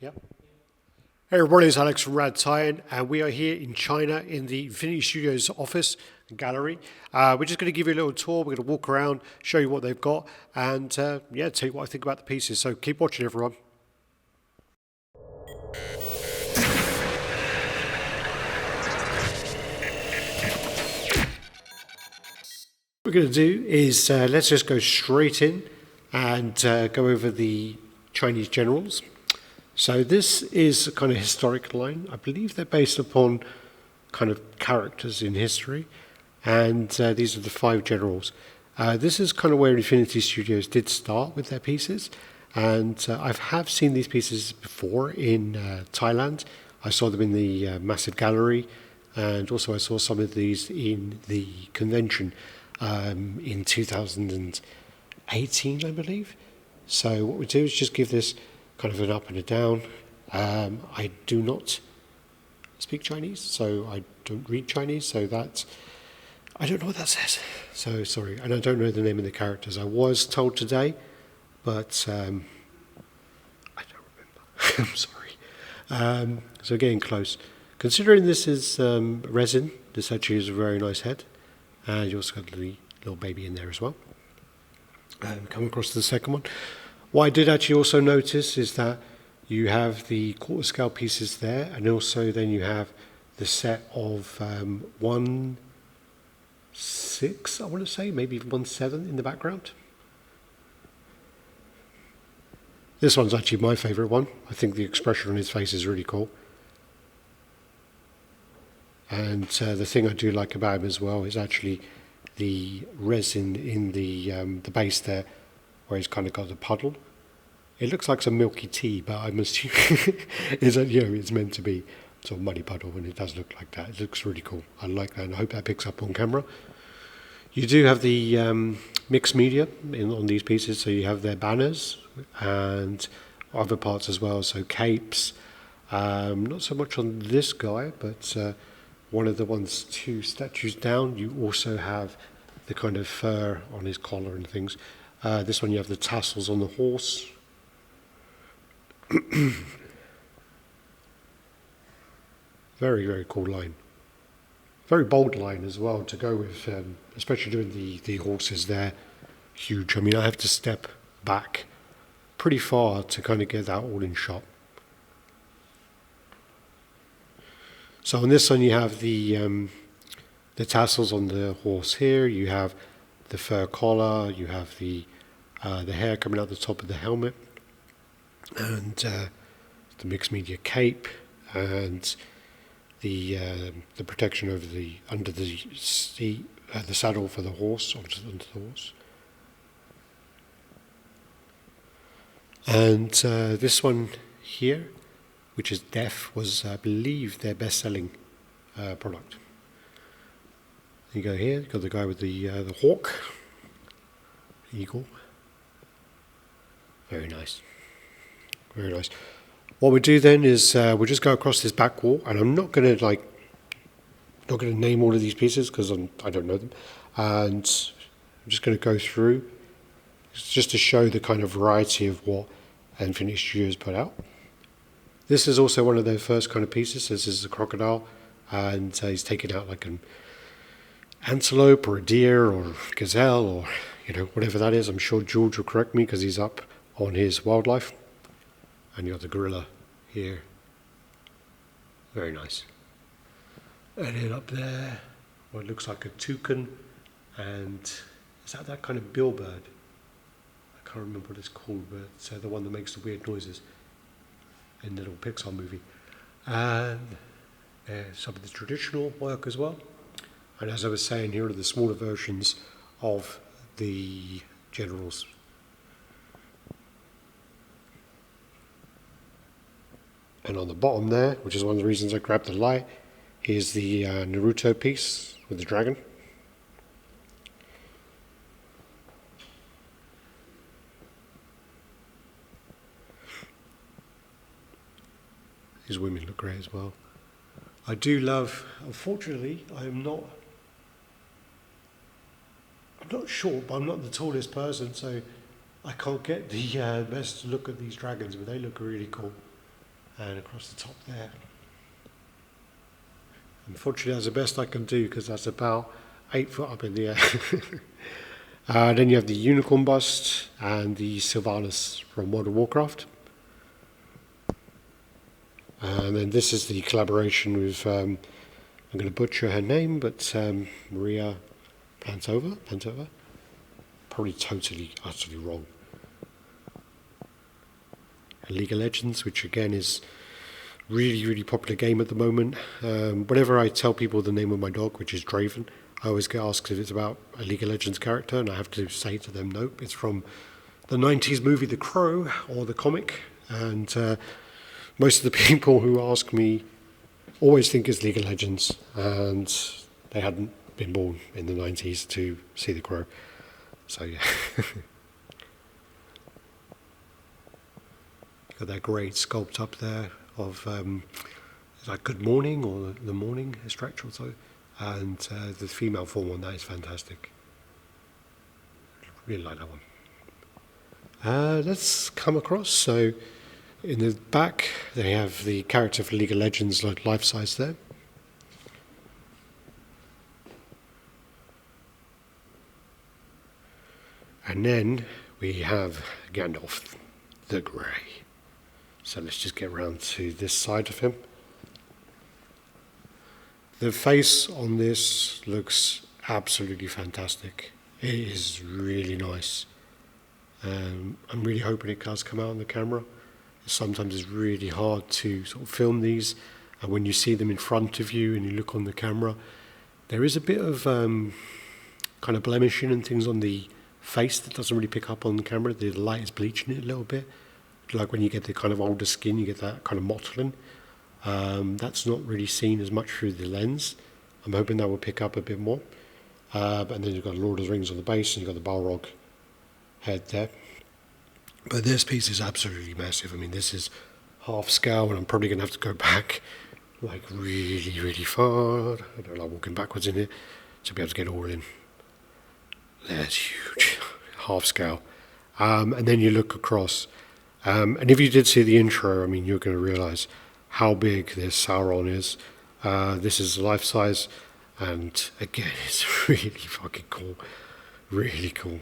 Yep. Hey everybody, it's Alex from Radd, and we are here in China in the Infinity Studios office and gallery. We're just going to give you a little tour. We're going to walk around, show you what they've got, and yeah, tell you what I think about the pieces. So keep watching, everyone. What we're going to do is let's just go straight in and go over the Chinese generals. So this is a kind of historic line. I believe they're based upon kind of characters in history, and these are the 5 generals. This is kind of where Infinity Studios did start with their pieces, and I have seen these pieces before in Thailand. I saw them in the massive gallery, and also I saw some of these in the convention in 2018, I believe. So what we do is just give this kind of an up and a down. I do not speak Chinese, so I don't read Chinese, so that I don't know what that says. So sorry, and I don't know the name of the characters. I was told today, but I don't remember. I'm sorry. So getting close. Considering this is resin, this actually is a very nice head, and you also got the little baby in there as well. Come across to the second one. What I did actually also notice is that you have the quarter scale pieces there, and also then you have the set of 1/6, I want to say, maybe 1/7 in the background. This one's actually my favourite one. I think the expression on his face is really cool. And the thing I do like about him as well is actually the resin in the base there, where he's kind of got a puddle. It looks like some milky tea, but I'm assuming it's meant to be sort of muddy puddle, and it does look like that. It looks really cool. I like that, and I hope that picks up on camera. You do have the mixed media on these pieces, so you have their banners and other parts as well, so capes. Not so much on this guy, but one of the ones 2 statues down, you also have the kind of fur on his collar and things. This one you have the tassels on the horse. Very, very cool line. Very bold line as well to go with, especially doing the horses there. Huge. I mean, I have to step back pretty far to kind of get that all in shot. So on this one you have the tassels on the horse here. You have the fur collar. You have the hair coming out the top of the helmet, and the mixed media cape, and the protection over under the seat, the saddle for the horse, onto the horse. And this one here, which is Deaf, was, I believe, their best-selling product. You go here, you've got the guy with the hawk, eagle. Very nice. Very nice. What we do then is we'll just go across this back wall, and I'm not going to name all of these pieces because I don't know them, and I'm just going to go through just to show the kind of variety of what Infinity Studios put out. This is also one of their first kind of pieces. This is a crocodile, and he's taking out like an antelope or a deer or a gazelle or whatever that is. I'm sure George will correct me because he's up on his wildlife. And you got the gorilla here. Very nice. And then up there, what looks like a toucan, and is that kind of billbird? I can't remember what it's called, but it's the one that makes the weird noises in the little Pixar movie. And some of the traditional work as well. And as I was saying, here are the smaller versions of the generals. And on the bottom there, which is one of the reasons I grabbed the light, is the Naruto piece with the dragon. These women look great as well. I do love, unfortunately, I'm not short, but I'm not the tallest person, so I can't get the best look at these dragons, but they look really cool. and across the top there. Unfortunately, that's the best I can do because that's about 8 foot up in the air. Then you have the unicorn bust and the Sylvanas from World of Warcraft. And then this is the collaboration with, I'm going to butcher her name, but Maria Plantova. Probably totally, utterly wrong. And League of Legends, which again is really, really popular game at the moment. Whenever I tell people the name of my dog, which is Draven, I always get asked if it's about a League of Legends character, and I have to say to them, nope, it's from the 90s movie The Crow, or the comic, and most of the people who ask me always think it's League of Legends, and they hadn't been born in the 90s to see The Crow. So yeah. Got that great sculpt up there of like Good Morning, or The Morning stretch or so. And the female form on that is fantastic. Really like that one. Let's come across. So in the back, they have the character for League of Legends, like life size there. And then we have Gandalf the Grey. So let's just get around to this side of him. The face on this looks absolutely fantastic. It is really nice. I'm really hoping it does come out on the camera. Sometimes it's really hard to sort of film these, and when you see them in front of you and you look on the camera, there is a bit of kind of blemishing and things on the face that doesn't really pick up on the camera. The light is bleaching it a little bit. Like when you get the kind of older skin, you get that kind of mottling. That's not really seen as much through the lens. I'm hoping that will pick up a bit more. And then you've got Lord of the Rings on the base, and you've got the Balrog head there. But this piece is absolutely massive. I mean, this is half scale, and I'm probably going to have to go back like really, really far. I don't like walking backwards in here to be able to get all in. That's huge, half scale. And then you look across. And if you did see the intro, I mean, you're going to realise how big this Sauron is. This is life size, and again, it's really fucking cool. Really cool.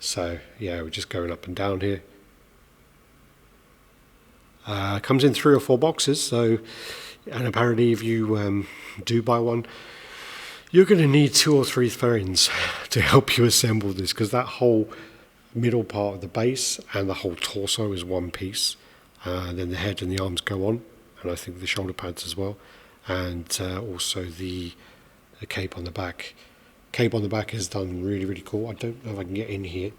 So, yeah, we're just going up and down here. Comes in 3 or 4 boxes, so, and apparently if you do buy one, you're going to need 2 or 3 friends to help you assemble this, because that whole middle part of the base and the whole torso is one piece. Then the head and the arms go on, and I think the shoulder pads as well, and also the cape on the back. Cape on the back is done really, really cool. I don't know if I can get in here.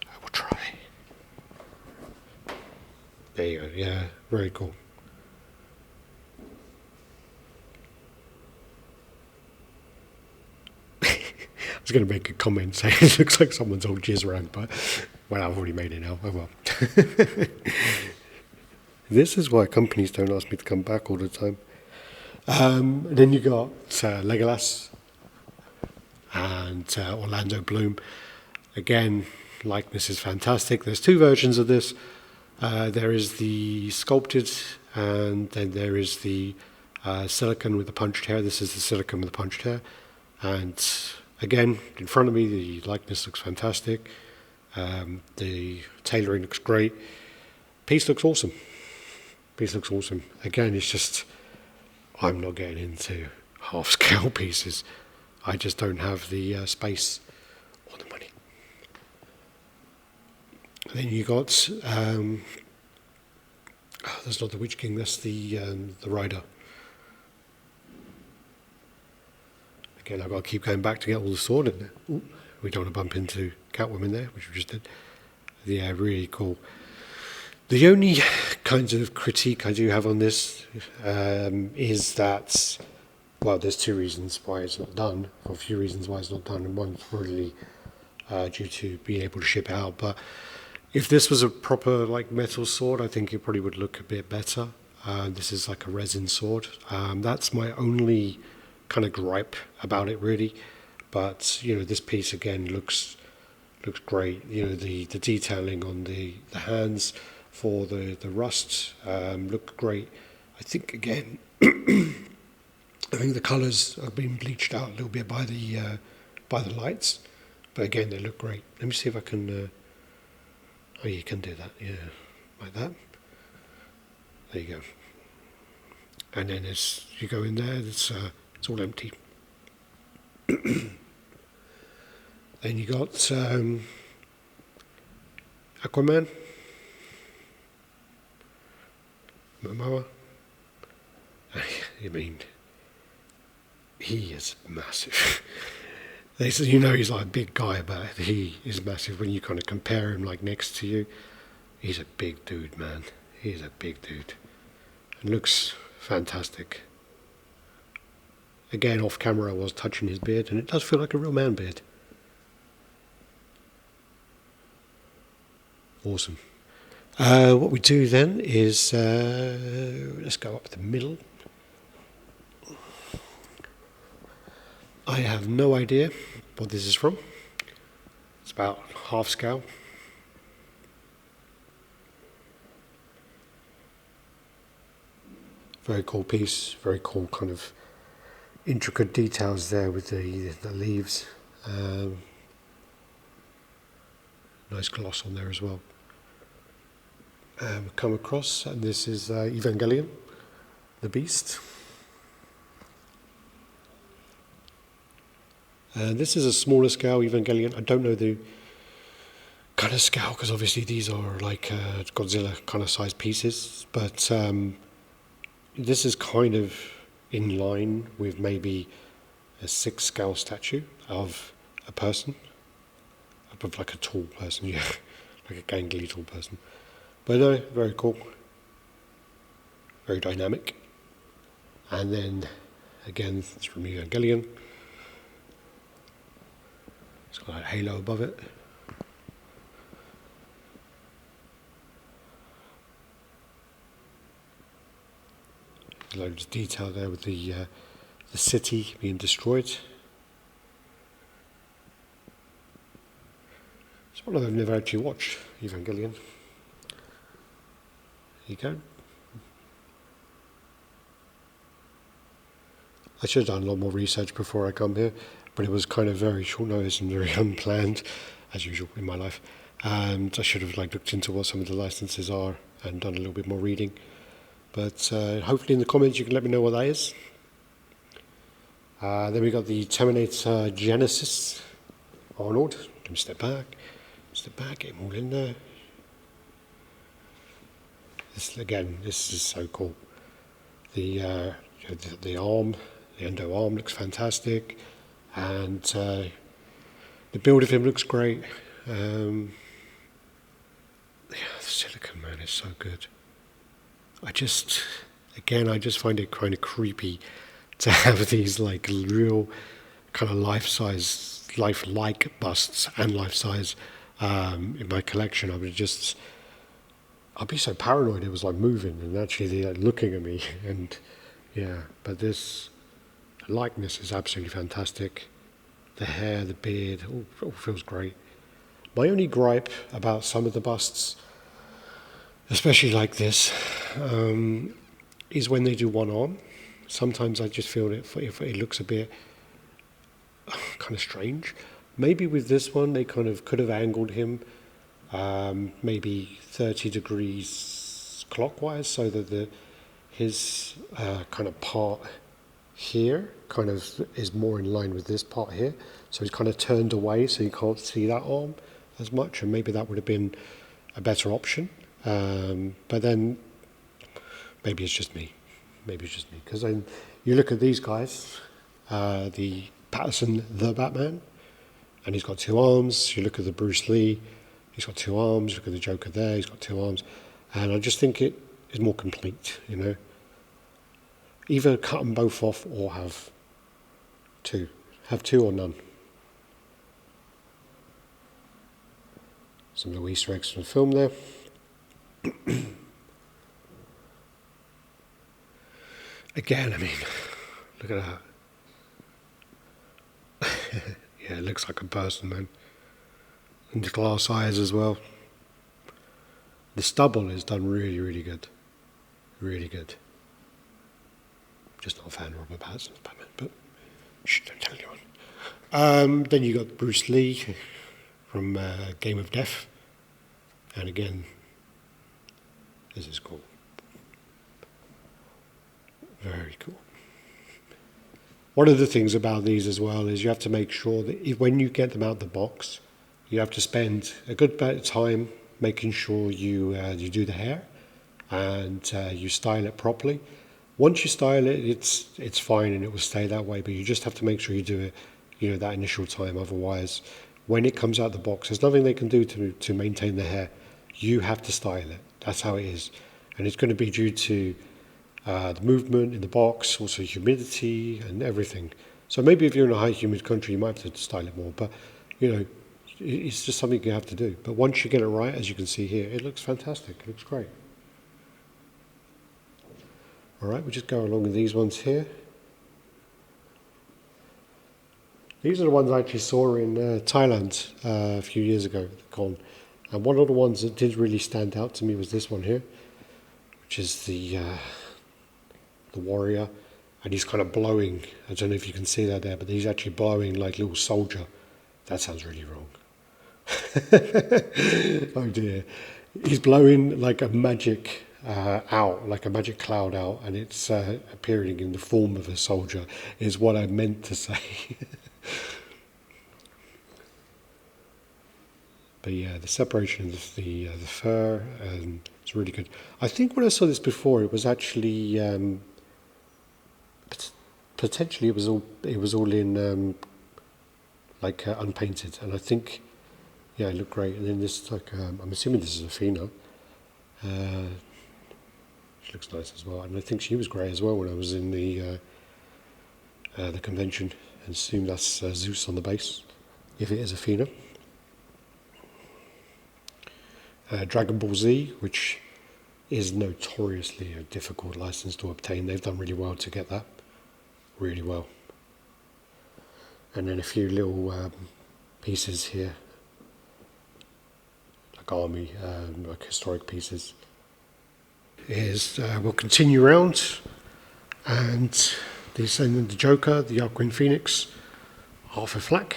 I will try. There you go. Yeah, very cool. I was going to make a comment saying it looks like someone's old jizz rag, but well, I've already made it now. Oh well. This is why companies don't ask me to come back all the time. Then you got Legolas and Orlando Bloom. Again, likeness is fantastic. There's 2 versions of this. There is the sculpted, and then there is the silicone with the punched hair. This is the silicone with the punched hair. And again, in front of me, the likeness looks fantastic. The tailoring looks great. Piece looks awesome. Again, it's just, I'm not getting into half-scale pieces. I just don't have the space or the money. And then you got, that's not the Witch King, that's the Rider. Again, I've got to keep going back to get all the sword in there. Ooh, we don't want to bump into Catwoman there, which we just did. Yeah, really cool. The only kinds of critique I do have on this is that, well, there's 2 reasons why it's not done, or a few reasons why it's not done, and one's really due to being able to ship out. But if this was a proper like metal sword, I think it probably would look a bit better. This is like a resin sword. That's my only kind of gripe about it, really. But you know, this piece again looks great. You know, the detailing on the hands, for the rust. Look great. I think again, I think the colours have been bleached out a little bit by the lights, but again they look great. Let me see if I can. Oh, you can do that, yeah, like that. There you go. And then as you go in there, it's all empty. Then you got Aquaman, Momoa. I mean, he is massive. They say, he's like a big guy, but he is massive when you kind of compare him like next to you. He's a big dude, man. He's a big dude. And looks fantastic. Again, off camera I was touching his beard, and it does feel like a real man beard. Awesome. What we do then is, let's go up the middle. I have no idea what this is from. It's about half scale. Very cool piece, very cool kind of intricate details there with the leaves. Nice gloss on there as well. Come across, and this is Evangelion, the Beast. And this is a smaller scale Evangelion. I don't know the kind of scale, because obviously these are like Godzilla kind of size pieces, but this is kind of in line with maybe a 6 scale statue of a person, of like a tall person, yeah, like a gangly tall person. But no, very cool, very dynamic. And then again, it's from Evangelion. It's got a halo above it. Loads of detail there with the city being destroyed. It's one I've never actually watched, Evangelion. There you go. I should have done a lot more research before I come here, but it was kind of very short notice and very unplanned, as usual in my life. And I should have looked into what some of the licenses are and done a little bit more reading. But hopefully in the comments you can let me know what that is. Then we got the Terminator Genesis Arnold. Let me step back, get him all in there. This is so cool. The arm, the endo arm looks fantastic, and the build of him looks great. The silicone man is so good. I just find it kind of creepy to have these real kind of lifelike busts and life-size in my collection. I'd be so paranoid it was moving and actually they're looking at me, and yeah, but this likeness is absolutely fantastic. The hair, the beard, all feels great. My only gripe about some of the busts, especially like this, is when they do one arm. Sometimes I just feel it looks a bit kind of strange. Maybe with this one they kind of could have angled him maybe 30 degrees clockwise, so that his kind of part here kind of is more in line with this part here. So he's kind of turned away, so you can't see that arm as much, and maybe that would have been a better option. But then maybe it's just me, because then you look at these guys, the Patterson the Batman, and he's got 2 arms. You look at the Bruce Lee, he's got 2 arms. You look at the Joker there, he's got 2 arms, and I just think it is more complete, Either cut them both off or have 2 or none. Some little Easter eggs from the film there. Again, look at that. Yeah, it looks like a person, man. And the glass eyes as well. The stubble is done really, really good. Really good. Just not a fan of Robert Pattinson's Batman, but don't tell anyone. Then you got Bruce Lee from Game of Death. And again, this is cool. Very cool. One of the things about these as well is you have to make sure that when you get them out of the box, you have to spend a good bit of time making sure you do the hair and you style it properly. Once you style it, it's fine and it will stay that way, but you just have to make sure you do it, that initial time. Otherwise, when it comes out of the box, there's nothing they can do to maintain the hair. You have to style it. That's how it is. And it's going to be due to the movement in the box, also humidity and everything. So maybe if you're in a high humid country, you might have to style it more, but it's just something you have to do. But once you get it right, as you can see here, it looks fantastic. It looks great. All right, we'll just go along with these ones here. These are the ones I actually saw in Thailand a few years ago, the con. And one of the ones that did really stand out to me was this one here, which is the warrior. And he's kind of blowing. I don't know if you can see that there, but he's actually blowing like a little soldier. That sounds really wrong. Oh dear. He's blowing like a magic out, like a magic cloud out, and it's appearing in the form of a soldier, is what I meant to say. But yeah, the separation of the fur is really good. I think when I saw this before, it was actually potentially it was all in unpainted, and I think it looked great. And then this I'm assuming this is Athena. She looks nice as well, and I think she was grey as well when I was in the convention. And assume that's Zeus on the base, if it is Athena. Dragon Ball Z, which is notoriously a difficult license to obtain. They've done really well to get that, really well. And then a few little pieces here, like army, like historic pieces. We'll continue around, and the Joker, the Joaquin Phoenix, Arthur Fleck.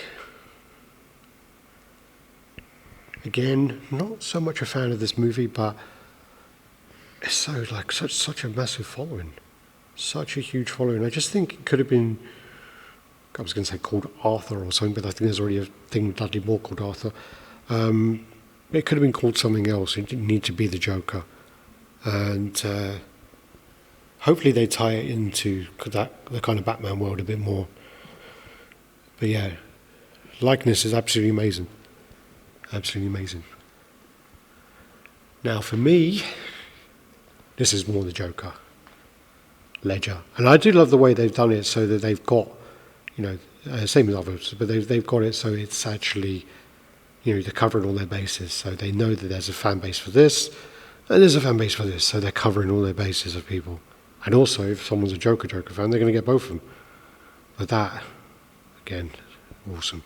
Again, not so much a fan of this movie, but it's such a massive following, such a huge following. I just think it could have been, I was going to say called Arthur or something, but I think there's already a thing Dudley Moore called Arthur. It could have been called something else. It didn't need to be the Joker. And hopefully they tie it into the kind of Batman world a bit more. But yeah, likeness is absolutely amazing. Absolutely amazing. Now for me, this is more the Joker, Ledger. And I do love the way they've done it so that they've got, same as others, but they've got it so it's actually, they're covering all their bases. So they know that there's a fan base for this, and there's a fan base for this, so they're covering all their bases of people. And also, if someone's a Joker fan, they're going to get both of them. But that, again, awesome.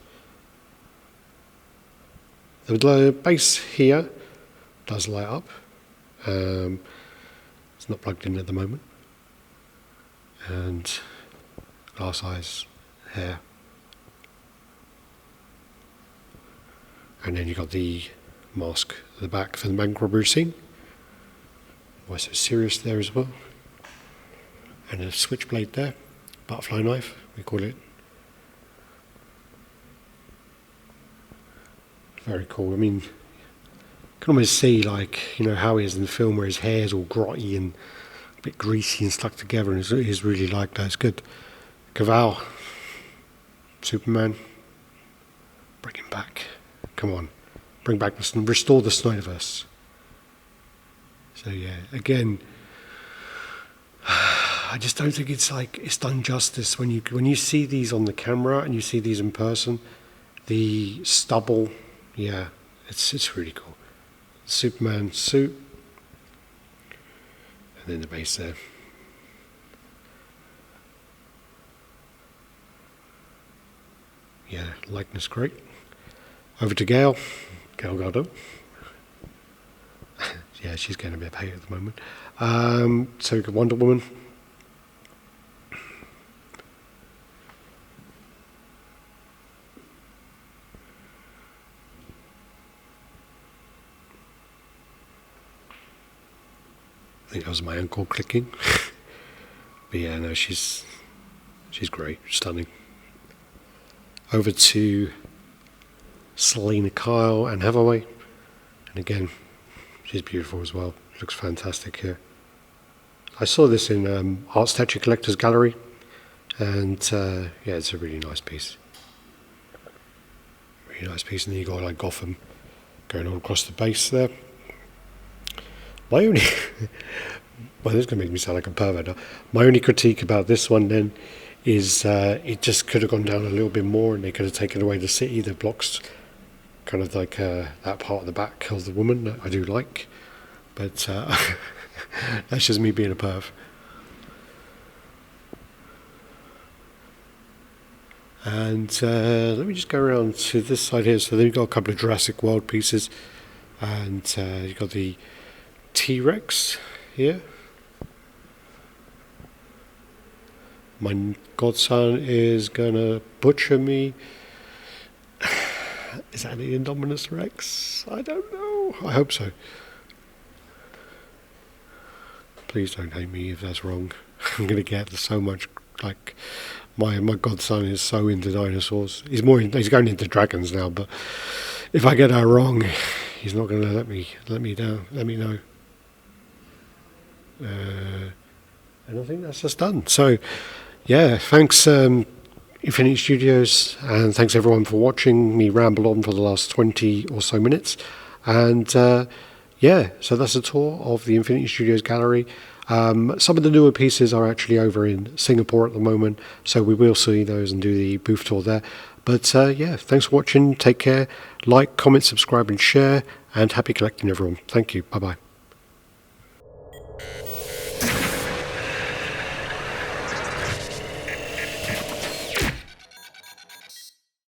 The base here does light up. It's not plugged in at the moment. And glass eyes, hair. And then you got the mask at the back for the bank robbery scene. Why so serious there as well. And a switchblade there, butterfly knife, we call it. Very cool. I mean, you can almost see how he is in the film where his hair is all grotty and a bit greasy and stuck together, and it's really like that. It's good. Caval, Superman, bring him back. Come on, bring back restore the Snyderverse. So yeah, again, I just don't think it's done justice when you see these on the camera and you see these in person. The stubble, yeah, it's really cool. Superman suit, and then the base there. Yeah, likeness great. Over to Gal Gadot. yeah, she's getting a bit of hate at the moment. So we've got Wonder Woman. I think that was my ankle clicking. But yeah, no, she's great, stunning. Over to Selena Kyle and Hathaway, and again, she's beautiful as well. Looks fantastic here. I saw this in Art Statue Collector's Gallery, and yeah, it's a really nice piece. Really nice piece, and then you got like Gotham going all across the base there. My only, well, this is going to make me sound like a pervert. My only critique about this one then is it just could have gone down a little bit more, and they could have taken away the city that blocks kind of like that part of the back of the woman that I do like. But that's just me being a perv. And let me just go around to this side here. So then you've got a couple of Jurassic World pieces, and you've got the T-Rex here. My godson is gonna butcher me. Is that the Indominus Rex? I don't know. I hope so. Please don't hate me if that's wrong. I'm gonna get so much, like, my godson is so into dinosaurs. He's going into dragons now, but if I get that wrong, he's not gonna let me down. Let me know. And I think that's just done. So, yeah, thanks Infinity Studios, and thanks everyone for watching me ramble on for the last 20 or so minutes. And yeah, so that's a tour of the Infinity Studios gallery. Some of the newer pieces are actually over in Singapore at the moment, so we will see those and do the booth tour there. But yeah, thanks for watching. Take care. Like, comment, subscribe, and share. And happy collecting, everyone. Thank you. Bye-bye.